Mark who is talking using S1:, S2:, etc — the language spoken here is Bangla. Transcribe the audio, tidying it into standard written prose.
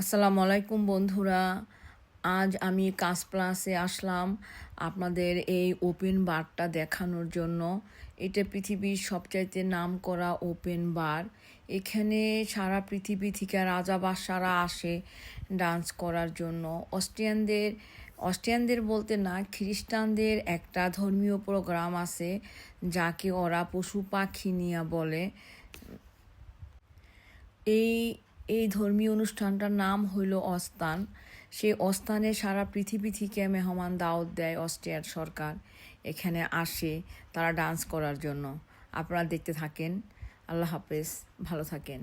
S1: আসসালামু আলাইকুম বন্ধুরা। আজ আমি কাজ প্লাসে আসলাম আপনাদের এই ওপেন বারটা দেখানোর জন্য। এটা পৃথিবীর সবচাইতে নামকরা ওপেন বার। এখানে সারা পৃথিবী থেকে রাজা বাদশারা আসে ডান্স করার জন্য। অস্ট্রিয়ানদের বলতে না, খ্রিস্টানদের একটা ধর্মীয় প্রোগ্রাম আছে যাকে ওরা পশু পাখি নিয়ে বলে। এই এই ধর্মীয় অনুষ্ঠানটার নাম হইল অস্তান। সেই অস্তানে সারা পৃথিবী থেকে মেহমান দাওয়াত দেয় অস্ট্রিয়ার সরকার, এখানে আসে তারা ডান্স করার জন্য। আপনারা দেখতে থাকেন। আল্লাহ হাফেজ, ভালো থাকেন।